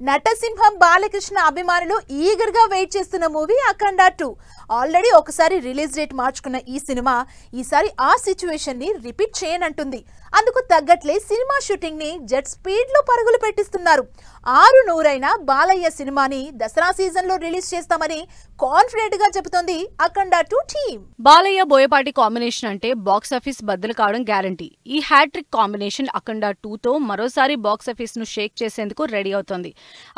నటసింహం బాలకృష్ణ అభిమానులు ఈగర్ గా వెయిట్ చేస్తున్న మూవీ అఖండ 2 ఆల్రెడీ ఒకసారి రిలీజ్ డేట్ మార్చుకున్న ఈ సినిమా ఈసారి ఆ సిచ్యువేషన్ ని రిపీట్ చేయనంటుంది. అందుకు తగ్గట్లే సినిమా షూటింగ్ ని జెట్ స్పీడ్ లో పరుగులు పెట్టిస్తున్నారు. 600 బాలయ్య సినిమాని దసరా సీజన్ లో రిలీజ్ చేస్తామని కాన్ఫిడెంట్ గా చెబుతోంది అఖండ 2 టీమ్. బాలయ్య బోయపాటి కాంబినేషన్ అంటే బాక్స్ ఆఫీస్ బద్దలు కావడం గ్యారంటీ. ఈ హ్యాట్రిక్ కాంబినేషన్ అఖండ 2 తో మరోసారి బాక్స్ ఆఫీస్ ను షేక్ చేసేందుకు రెడీ అవుతోంది.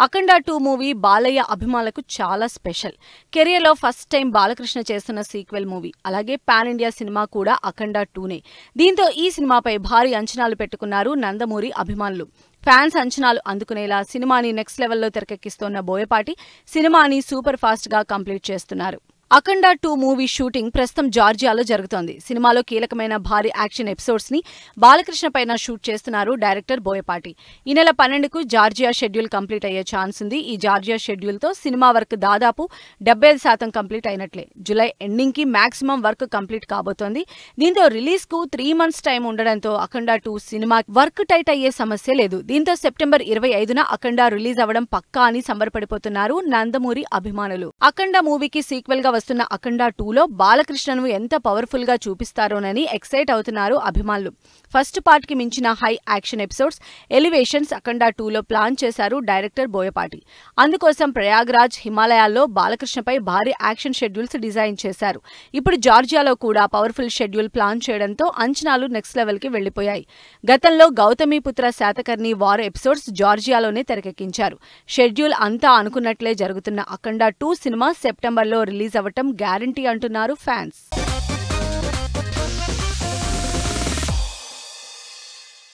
అఖండ 2 మూవీ బాలయ్య అభిమానులకు చాలా స్పెషల్. కెరియర్ లో ఫస్ట్ టైం బాలకృష్ణ చేస్తున్న సీక్వెల్ మూవీ. అలాగే పాన్ ఇండియా సినిమా కూడా అఖండ 2నే. దీంతో ఈ సినిమాపై భారీ అంచనాలు పెట్టుకున్నారు నందమూరి అభిమానులు. ఫ్యాన్స్ అంచనాలు అందుకునేలా సినిమాని నెక్స్ట్ లెవెల్లో తెరకెక్కిస్తోన్న బోయపాటి సినిమాని సూపర్ ఫాస్ట్ గా కంప్లీట్ చేస్తున్నారు. అఖండ 2 మూవీ షూటింగ్ ప్రస్తుతం జార్జియాలో జరుగుతోంది. సినిమాలో కీలకమైన భారీ యాక్షన్ ఎపిసోడ్స్ ని బాలకృష్ణ పైన షూట్ చేస్తున్నారు డైరెక్టర్ బోయపాటి. ఈ నెల 12కు జార్జియా షెడ్యూల్ కంప్లీట్ అయ్యే ఛాన్స్ ఉంది. ఈ జార్జియా షెడ్యూల్ తో సినిమా వర్క్ దాదాపు 75% కంప్లీట్ అయినట్లే. జూలై ఎండింగ్ కి మాక్సిమం వర్క్ కంప్లీట్ కాబోతోంది. దీంతో రిలీజ్ కు 3 months టైం ఉండడంతో అఖండ 2 సినిమా వర్క్ టైట్ అయ్యే సమస్య లేదు. దీంతో సెప్టెంబర్ 25న అఖండ రిలీజ్ అవ్వడం పక్కా అని సంబరపడిపోతున్నారు నందమూరి అభిమానులు. అఖండ మూవీకి సీక్వెల్ గా వస్తున్న అఖండ 2లో బాలకృష్ణను ఎంత పవర్ఫుల్ గా చూపిస్తారోనని ఎక్సైట్ అవుతున్నారు అభిమానులు. ఫస్ట్ పార్ట్ కి మించిన హై యాక్షన్ ఎపిసోడ్స్, ఎలివేషన్స్ అఖండ 2లో ప్లాన్ చేశారు డైరెక్టర్ బోయపాటి. అందుకోసం ప్రయాగ్రాజ్, హిమాలయాల్లో బాలకృష్ణపై భారీ యాక్షన్ షెడ్యూల్స్ డిజైన్ చేశారు. ఇప్పుడు జార్జియాలో కూడా పవర్ఫుల్ షెడ్యూల్ ప్లాన్ చేయడంతో అంచనాలు నెక్స్ట్ లెవెల్ కి వెళ్లిపోయాయి. గతంలో గౌతమిపుత్ర శాతకర్ణి వార్ ఎపిసోడ్స్ జార్జియాలోనే తెరకెక్కించారు. షెడ్యూల్ అంతా అనుకున్నట్లే జరుగుతున్న అఖండ 2 సినిమా సెప్టెంబర్లో రిలీజ్ అవ్వటం గ్యారంటీ అంటున్నారు ఫ్యాన్స్.